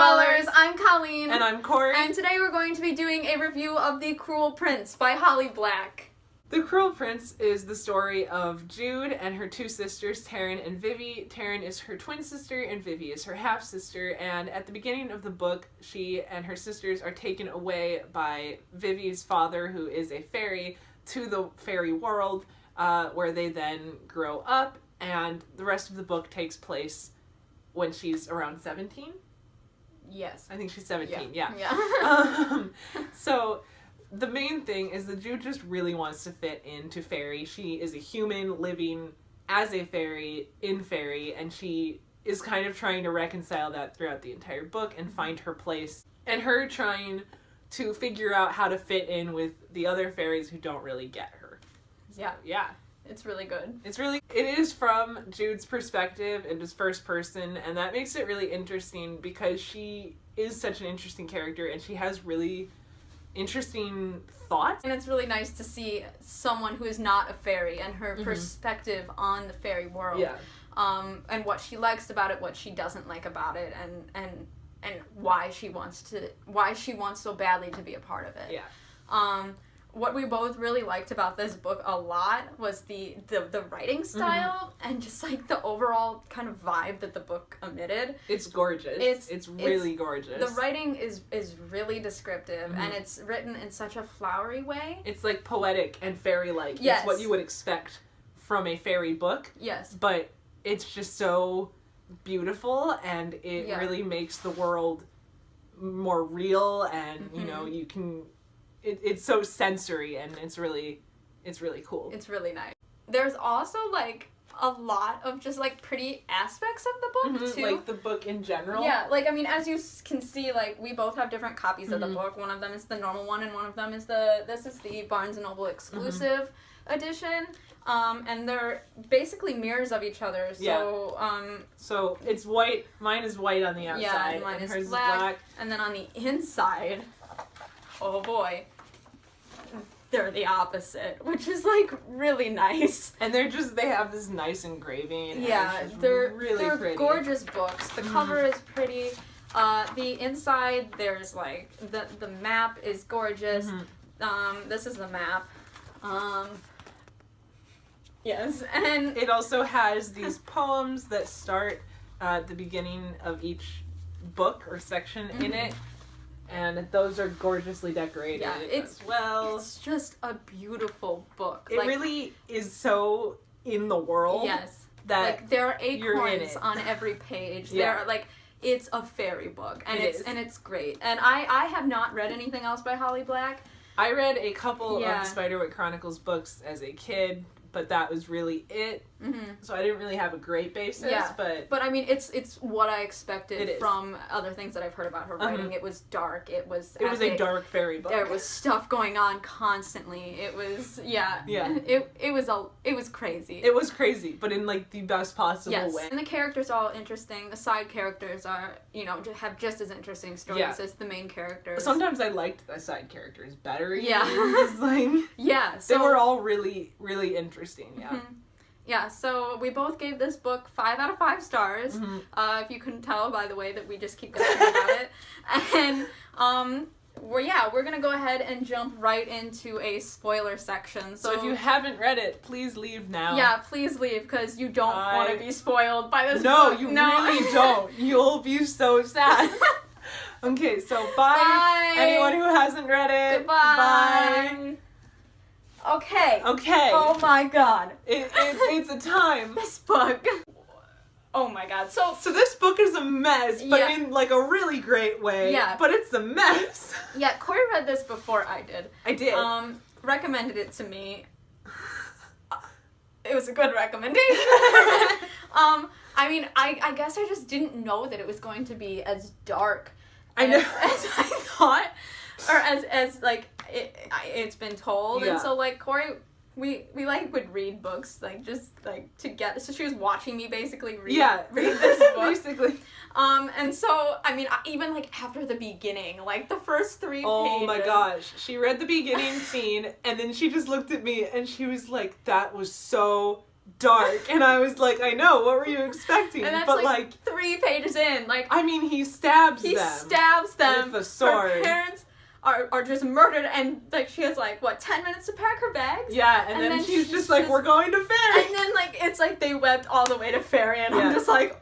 Scholars! I'm Colleen. And I'm Corey. And today we're going to be doing a review of The Cruel Prince by Holly Black. The Cruel Prince is the story of Jude and her two sisters, Taryn and Vivi. Taryn is her twin sister and Vivi is her half-sister, and at the beginning of the book, she and her sisters are taken away by Vivi's father, who is a fairy, to the fairy world, where they then grow up, and the rest of the book takes place when she's around 17? Yes. I think she's 17, yeah. So the main thing is that Jude just really wants to fit into fairy. She is a human living as a fairy in fairy, and she is kind of trying to reconcile that throughout the entire book and find her place. And her trying to figure out how to fit in with the other fairies who don't really get her. So, yeah. It's really good. It is from Jude's perspective and just first person, and that makes it really interesting because she is such an interesting character and she has really interesting thoughts. And it's really nice to see someone who is not a fairy and her perspective on the fairy world. Yeah. And what she likes about it, what she doesn't like about it, and why she wants so badly to be a part of it. Yeah. What we both really liked about this book a lot was the writing style and just like the overall kind of vibe that the book emitted. It's gorgeous. It's really gorgeous. The writing is really descriptive and it's written in such a flowery way. It's like poetic and fairy-like. Yes. It's what you would expect from a fairy book. Yes. But it's just so beautiful, and it really makes the world more real, and you know, you can it's so sensory, and it's really cool. It's really nice. There's also like a lot of just like pretty aspects of the book too. Like the book in general. Yeah, like I mean, as you can see, like we both have different copies of the book. One of them is the normal one, and one of them is this is the Barnes & Noble exclusive edition. And they're basically mirrors of each other. So so it's white. Mine is white on the outside. Yeah, and mine is black. And then on the inside, oh boy, they're the opposite, which is like really nice. And they have this nice engraving. Yeah, and they're pretty. Gorgeous books. The cover is pretty. The inside, there's like the map is gorgeous. This is the map. Yes, and it also has these poems that start at the beginning of each book or section in it. And those are gorgeously decorated as well. It's just a beautiful book. It really is so in the world. Yes. That like there are acorns on every page. There are like it's a fairy book, and it's great. And I have not read anything else by Holly Black. I read a couple of the Spiderwick Chronicles books as a kid, but that was really it. So I didn't really have a great basis. Yeah. But I mean, it's what I expected from other things that I've heard about her writing. It was dark. It was a dark fairy book. There was stuff going on constantly. It was It was crazy. It was crazy, but in like the best possible way. And the characters are all interesting. The side characters are have just as interesting stories as the main characters. Sometimes I liked the side characters better. So they were all really, really interesting. Yeah. Yeah, so we both gave this book 5 out of 5 stars. If you couldn't tell by the way that we just keep gushing about it. And we're gonna go ahead and jump right into a spoiler section. So if you haven't read it, please leave now. Yeah, please leave, because you don't want to be spoiled by this book. No, you really don't. You'll be so sad. Okay, so bye. Anyone who hasn't read it. Goodbye. Bye. Okay. Oh my god. It's a time. This book. Oh my god. So this book is a mess, but in like a really great way. Yeah. But it's a mess. Yeah, Corey read this before I did. I did. Recommended it to me. It was a good recommendation. I mean, I guess I just didn't know that it was going to be as dark as I thought, or as like it's been told. And so like Corey, we like would read books like just like together. So she was watching me basically read this book. Basically. And so I mean, even like after the beginning, like the first 3 pages. Oh my gosh, she read the beginning scene and then she just looked at me and she was like, "That was so dark. And I was like, I know, what were you expecting? And that's but like 3 pages in. Like, I mean, he stabs them them with a sword. Her parents are just murdered, and like she has like 10 minutes to pack her bags. Yeah, and then she's just like, we're going to Ferry. And then like it's like they wept all the way to Ferry, and I'm just like,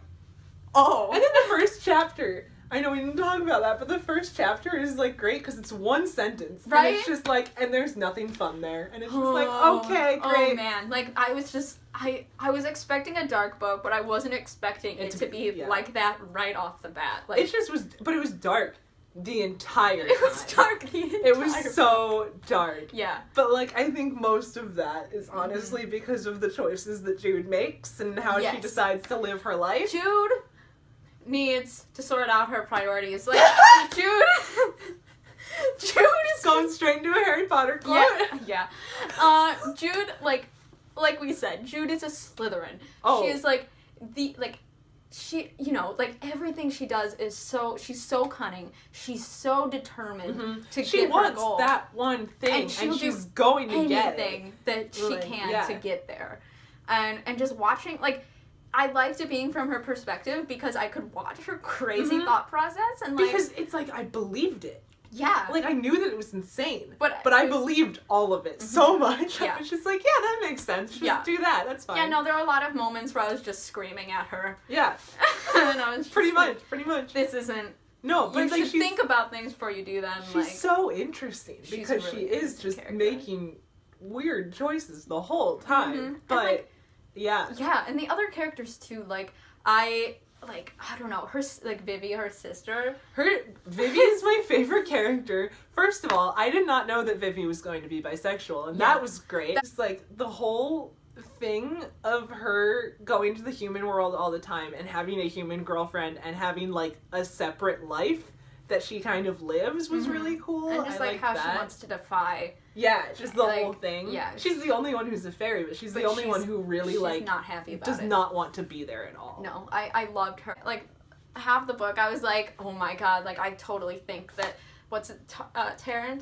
oh. And then the first chapter, I know we didn't talk about that, but the first chapter is like great because it's one sentence, right? And it's just like, and there's nothing fun there, and it's just like, okay, great. Oh man, like I was just I was expecting a dark book, but I wasn't expecting it to be like that right off the bat. Like it just was, but it was dark. The entire time. It was dark It was so dark. Yeah. But, like, I think most of that is honestly because of the choices that Jude makes and how she decides to live her life. Jude needs to sort out her priorities. Like, Jude is going straight into a Harry Potter quote. Yeah. Jude, like we said, Jude is a Slytherin. Oh. She is, like, she, you know, like, everything she does is she's so cunning. She's so determined to get her goal. She wants that one thing, and she's going to get it. Anything that she can to get there. And just watching, like, I liked it being from her perspective because I could watch her crazy thought process. And like, because it's like, I believed it. Yeah. Like, I knew that it was insane. But it I believed all of it so much. Yeah. I was just like, yeah, that makes sense. Just do that. That's fine. Yeah, no, there were a lot of moments where I was just screaming at her. Yeah. And I was just pretty much. This isn't... No, but you like, should think about things before you do them. She's like, so interesting because really she is just character. making weird choices the whole time. But, and, like, yeah. Yeah, and the other characters, too, I don't know, her, like, Vivi, her sister. Vivi is my favorite character. First of all, I did not know that Vivi was going to be bisexual, and that was great. It's like, the whole thing of her going to the human world all the time and having a human girlfriend and having, like, a separate life that she kind of lives was really cool. And just, like, how she wants to defy... Yeah, just the whole thing. Yeah. She's the only one who's a fairy, but she's the only one who really, like, not happy about does not want to be there at all. No, I loved her. Like, half the book, I was like, oh my god, like, I totally think that, Taryn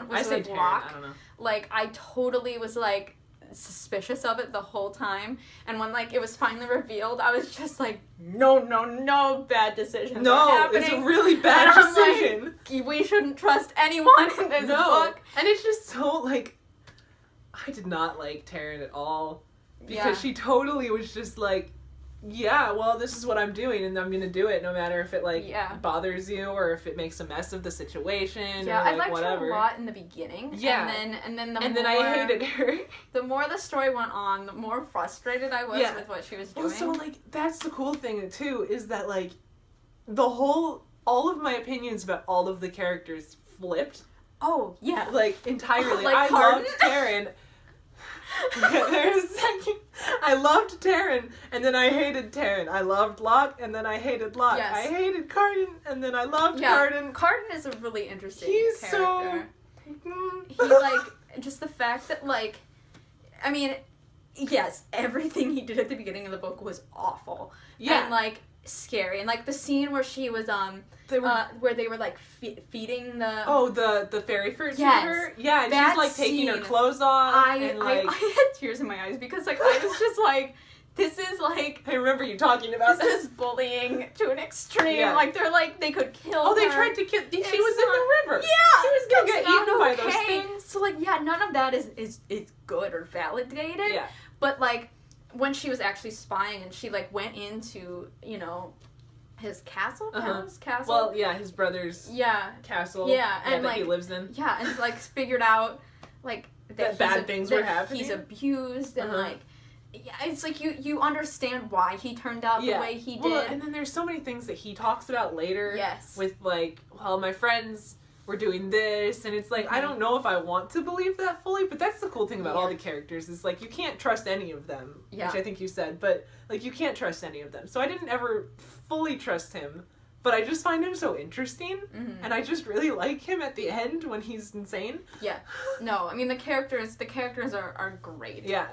was with Locke. I don't know. Like, I totally was, like, suspicious of it the whole time, and when, like, it was finally revealed, I was just like, no bad decisions are happening. It's a really bad decision. Like, we shouldn't trust anyone in this book. And it's just so, like, I did not like Taryn at all, because she totally was just like, yeah, well, this is what I'm doing, and I'm gonna do it no matter if it, like, bothers you or if it makes a mess of the situation or, like, I liked whatever. her a lot in the beginning. Yeah. And then I hated her. The more the story went on, the more frustrated I was with what she was doing. Well, so, like, that's the cool thing, too, is that, like, all of my opinions about all of the characters flipped. Oh, yeah. Like, entirely. Like I Carden? loved Taryn. There's a second. I loved Taryn, and then I hated Taryn. I loved Locke, and then I hated Locke. Yes. I hated Carden, and then I loved Carden. Carden is a really interesting character. So... He, like, just the fact that, like, I mean, yes, everything he did at the beginning of the book was awful. Yeah. And, like, scary. And, like, the scene where she was, where they were, like, feeding the... Oh, the fairy fruit to her? Yeah, and she's, like, taking her clothes off. I had tears in my eyes because, like, I was just like, this is, like... I remember you talking about this. This is bullying to an extreme. Yeah. Like, they're, like, they could kill her. Oh, they tried to kill... She was in the river. Yeah! She was gonna get eaten by those things. So, like, yeah, none of that is good or validated. Yeah. But, like, when she was actually spying and she, like, went into, you know... his castle? Castle? Well, yeah, his brother's castle and that like, he lives in. Yeah, and like figured out like that bad things were happening. He's abused and like it's like you understand why he turned out the way he did. Well, and then there's so many things that he talks about later. Yes. With like, well, my friends were doing this, and it's like I don't know if I want to believe that fully, but that's the cool thing about all the characters is like you can't trust any of them, which I think you said, but like you can't trust any of them. So I didn't ever fully trust him, but I just find him so interesting, and I just really like him at the end when he's insane. Yeah. No, I mean the characters are great. Yeah.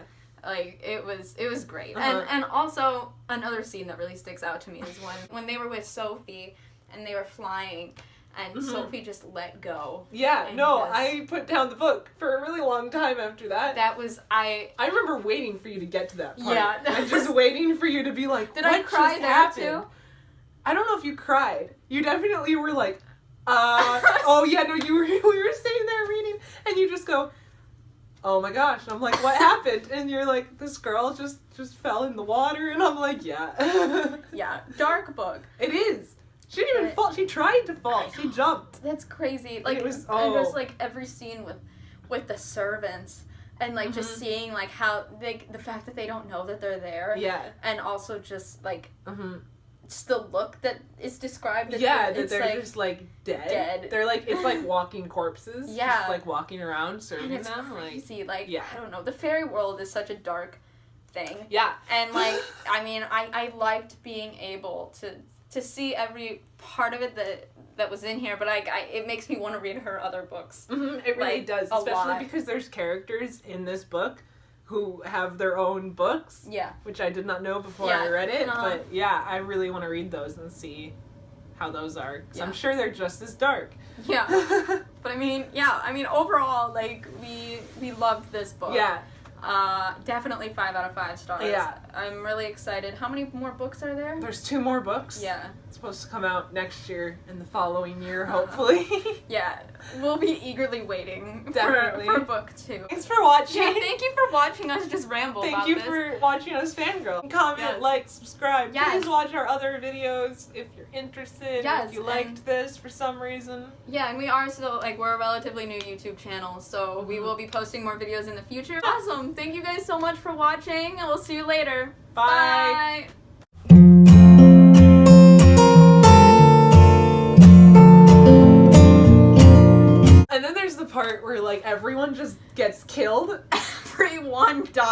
Like it was great. And also another scene that really sticks out to me is when they were with Sophie and they were flying and Sophie just let go. Yeah, and no, just- I put down the book for a really long time after that. That was, I remember waiting for you to get to that part. Yeah, that and just waiting for you to be like, Did what I cry just there happened? too? I don't know if you cried. You definitely were like, oh yeah, no, we were sitting there reading, and you just go, oh my gosh. And I'm like, what happened? And you're like, this girl just fell in the water, and I'm like, yeah. Yeah, dark book. It is. She didn't even fall. She tried to fall. She jumped. That's crazy. Like, It was- and just oh. like every scene with the servants, and like just seeing like how the fact that they don't know that they're there. Yeah. And also just like Mm-hmm. just the look that is described. Yeah, that it's they're like, just like dead. dead. They're like, it's like walking corpses. Yeah. Just like walking around serving and it's them. Like, crazy. Like, yeah. I don't know. The fairy world is such a dark thing. yeah. And like, I mean, I liked being able to see every part of it that was in here, but it makes me want to read her other books. Mm-hmm, it really Like, does, a especially lot. because there's characters in this book who have their own books, Yeah. which I did not know before Yeah, I read it. uh-huh. But yeah, I really want to read those and see how those are. 'Cause I'm Yeah. sure they're just as dark. Yeah. But I mean, overall, like, we loved this book. Yeah. Definitely 5 out of 5 stars. Yeah. I'm really excited. How many more books are there? There's 2 more books. Yeah. It's supposed to come out next year and the following year, hopefully. Yeah. We'll be eagerly waiting Definitely. for book 2. Thanks for watching. Yeah, thank you for watching us just ramble Thank about you this. for watching us fangirl. Comment, Yes. like, subscribe. Yes. Please watch our other videos if you're interested. Yes, If you and- liked this for some reason. Yeah, and we are still, like, we're a relatively new YouTube channel, so we will be posting more videos in the future. Awesome! Thank you guys so much for watching, and we'll see you later. Bye. Bye. And then there's the part where like everyone just gets killed. Everyone died.